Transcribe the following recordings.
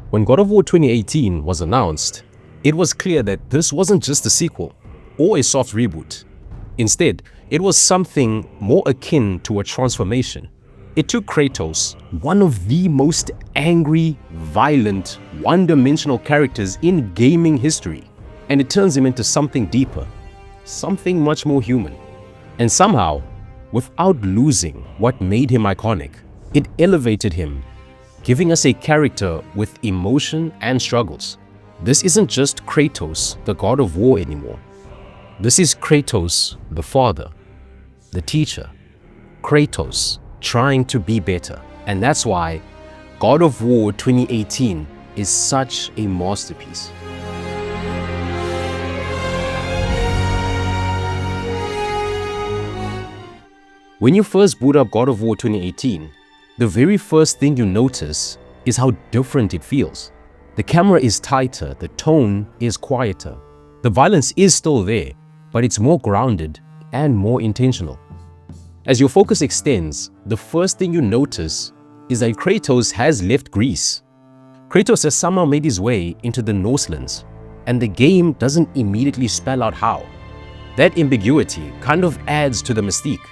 When God of War 2018 was announced, it was clear that this wasn't just a sequel or a soft reboot. Instead, it was something more akin to a transformation. It took Kratos, one of the most angry, violent, one-dimensional characters in gaming history, and it turns him into something deeper, something much more human. And somehow, without losing what made him iconic, it elevated him, giving us a character with emotion and struggles. This isn't just Kratos, the god of war anymore. This is Kratos, the father, the teacher, Kratos trying to be better. And that's why God of War 2018 is such a masterpiece. When you first boot up God of War 2018, the very first thing you notice is how different it feels. The camera is tighter, the tone is quieter. The violence is still there, but it's more grounded and more intentional. As your focus extends, the first thing you notice is that Kratos has left Greece. Kratos has somehow made his way into the Norse lands, and the game doesn't immediately spell out how. That ambiguity kind of adds to the mystique.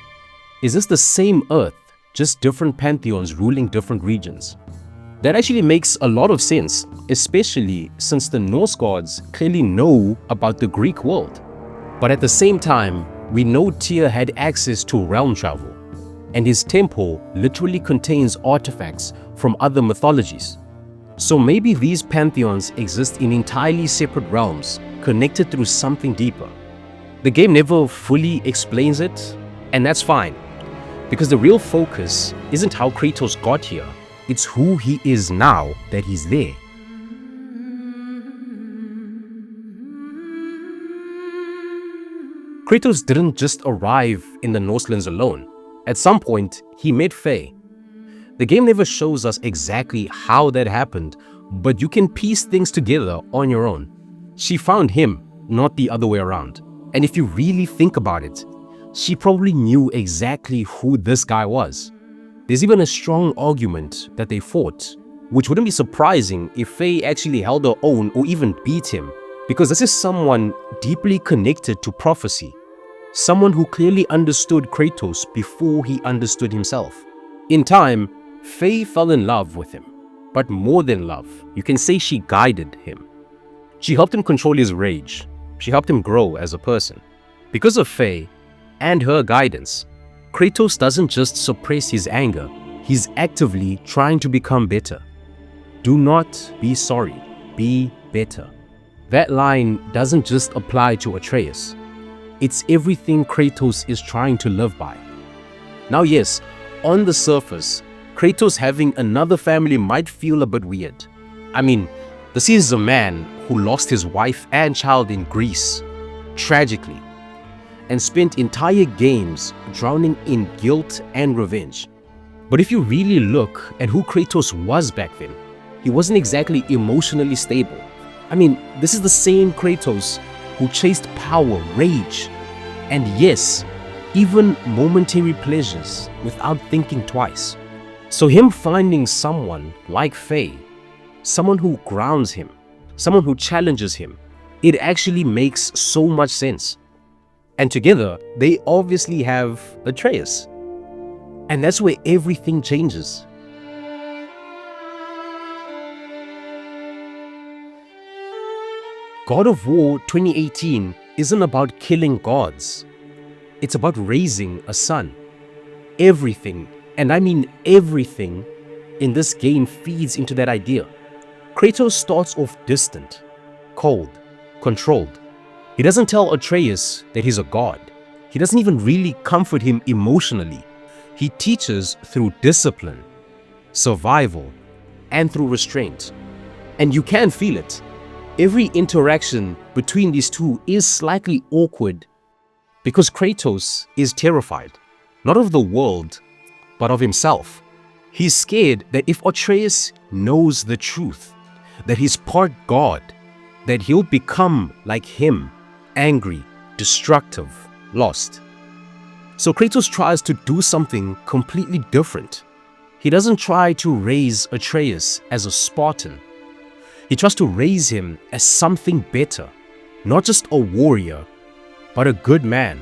Is this the same Earth, just different pantheons ruling different regions? That actually makes a lot of sense, especially since the Norse gods clearly know about the Greek world. But at the same time, we know Tyr had access to realm travel, and his temple literally contains artifacts from other mythologies. So maybe these pantheons exist in entirely separate realms, connected through something deeper. The game never fully explains it, and that's fine, because the real focus isn't how Kratos got here, it's who he is now that he's there. Kratos didn't just arrive in the Norselands alone. At some point, he met Faye. The game never shows us exactly how that happened, but you can piece things together on your own. She found him, not the other way around. And if you really think about it, she probably knew exactly who this guy was. There's even a strong argument that they fought, which wouldn't be surprising if Faye actually held her own or even beat him, because this is someone deeply connected to prophecy, someone who clearly understood Kratos before he understood himself. In time, Faye fell in love with him, but more than love, you can say she guided him. She helped him control his rage. She helped him grow as a person. Because of Faye and her guidance, Kratos doesn't just suppress his anger, he's actively trying to become better. Do not be sorry, be better. That line doesn't just apply to Atreus. It's everything Kratos is trying to live by. Now yes, on the surface, Kratos having another family might feel a bit weird. I mean, this is a man who lost his wife and child in Greece, tragically, and spent entire games drowning in guilt and revenge. But if you really look at who Kratos was back then, he wasn't exactly emotionally stable. I mean, this is the same Kratos who chased power, rage, and yes, even momentary pleasures without thinking twice. So him finding someone like Faye, someone who grounds him, someone who challenges him, it actually makes so much sense. And together, they obviously have Atreus. And that's where everything changes. God of War 2018 isn't about killing gods. It's about raising a son. Everything, and I mean everything, in this game feeds into that idea. Kratos starts off distant, cold, controlled. He doesn't tell Atreus that he's a god. He doesn't even really comfort him emotionally. He teaches through discipline, survival, and through restraint. And you can feel it. Every interaction between these two is slightly awkward because Kratos is terrified, not of the world, but of himself. He's scared that if Atreus knows the truth, that he's part god, that he'll become like him, angry, destructive, lost. So Kratos tries to do something completely different. He doesn't try to raise Atreus as a Spartan. He tries to raise him as something better, not just a warrior, but a good man.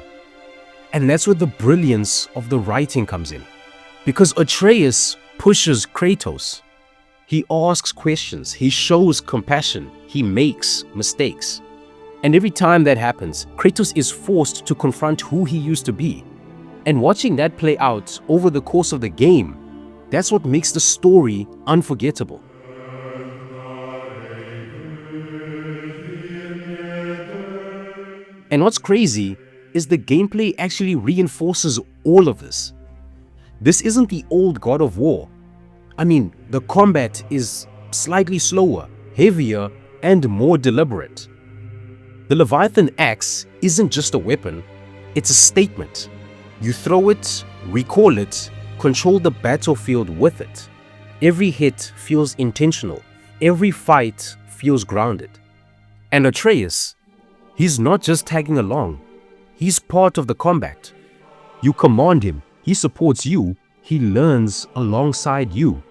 And that's where the brilliance of the writing comes in. Because Atreus pushes Kratos. He asks questions, he shows compassion, he makes mistakes. And every time that happens, Kratos is forced to confront who he used to be. And watching that play out over the course of the game, that's what makes the story unforgettable. And what's crazy is the gameplay actually reinforces all of this. This isn't the old God of War. I mean, the combat is slightly slower, heavier, and more deliberate. The Leviathan axe isn't just a weapon, it's a statement. You throw it, recall it, control the battlefield with it. Every hit feels intentional, every fight feels grounded. And Atreus, he's not just tagging along, he's part of the combat. You command him, he supports you, he learns alongside you.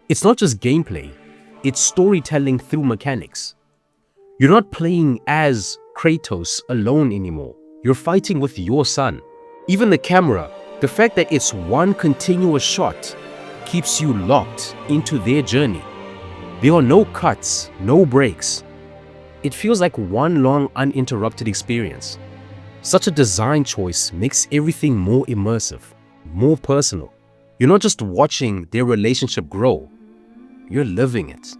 It's not just gameplay, it's storytelling through mechanics. You're not playing as Kratos alone anymore, you're fighting with your son. Even the camera, the fact that it's one continuous shot, keeps you locked into their journey. There are no cuts, no breaks. It feels like one long uninterrupted experience. Such a design choice makes everything more immersive, more personal. You're not just watching their relationship grow, you're living it.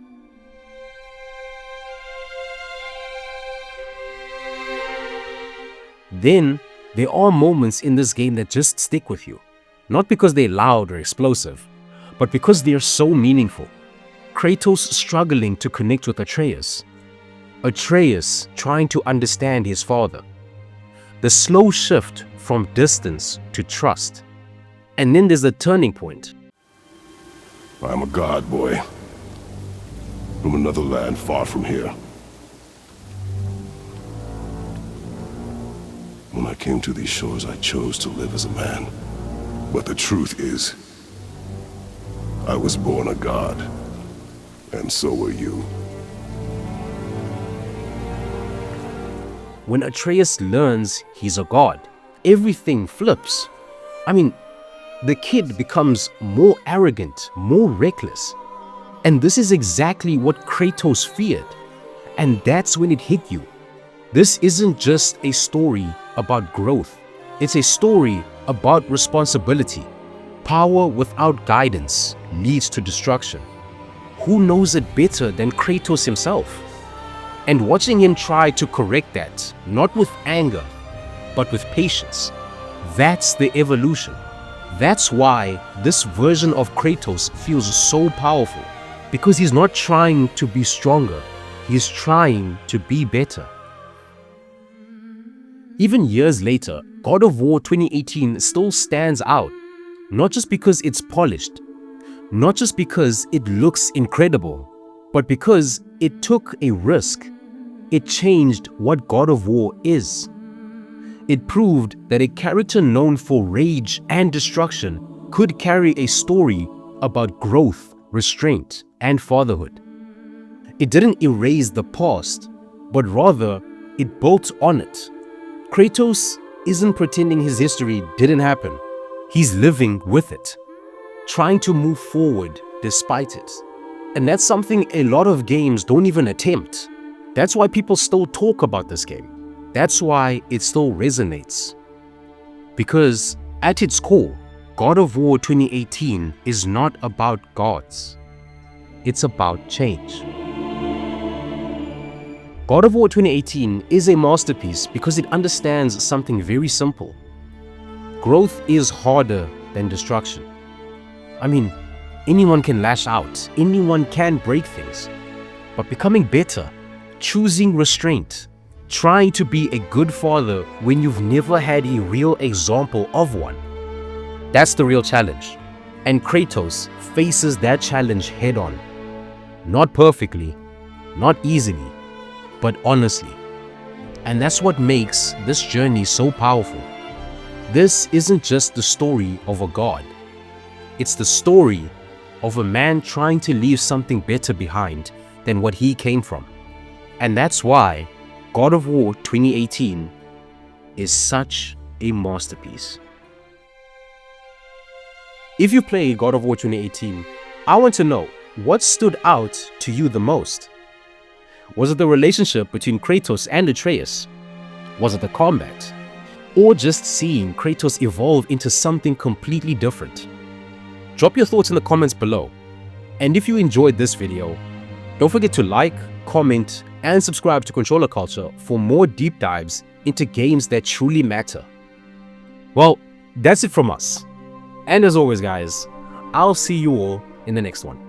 Then, there are moments in this game that just stick with you. Not because they're loud or explosive, but because they're so meaningful. Kratos struggling to connect with Atreus. Atreus trying to understand his father. The slow shift from distance to trust. And then there's the turning point. I'm a god, boy. From another land far from here. When I came to these shores, I chose to live as a man. But the truth is, I was born a god. And so were you. When Atreus learns he's a god, everything flips. I mean, the kid becomes more arrogant, more reckless. And this is exactly what Kratos feared. And that's when it hit you. This isn't just a story about growth. It's a story about responsibility. Power without guidance leads to destruction. Who knows it better than Kratos himself? And watching him try to correct that, not with anger, but with patience, that's the evolution. That's why this version of Kratos feels so powerful, because he's not trying to be stronger, he's trying to be better. Even years later, God of War 2018 still stands out, not just because it's polished, not just because it looks incredible, but because it took a risk. It changed what God of War is. It proved that a character known for rage and destruction could carry a story about growth, restraint, and fatherhood. It didn't erase the past, but rather it built on it. Kratos isn't pretending his history didn't happen. He's living with it, trying to move forward despite it. And that's something a lot of games don't even attempt. That's why people still talk about this game. That's why it still resonates. Because at its core, God of War 2018 is not about gods. It's about change. God of War 2018 is a masterpiece because it understands something very simple. Growth is harder than destruction. I mean, anyone can lash out, anyone can break things. But becoming better, choosing restraint, trying to be a good father when you've never had a real example of one, that's the real challenge. And Kratos faces that challenge head on. Not perfectly, not easily, but honestly. And that's what makes this journey so powerful. This isn't just the story of a god. It's the story of a man trying to leave something better behind, than what he came from. And that's why God of War 2018 is such a masterpiece. If you play God of War 2018, I want to know what stood out to you the most. Was it the relationship between Kratos and Atreus? Was it the combat? Or just seeing Kratos evolve into something completely different? Drop your thoughts in the comments below. And if you enjoyed this video, don't forget to like, comment, and subscribe to Controller Culture for more deep dives into games that truly matter. Well, that's it from us. And as always, guys, I'll see you all in the next one.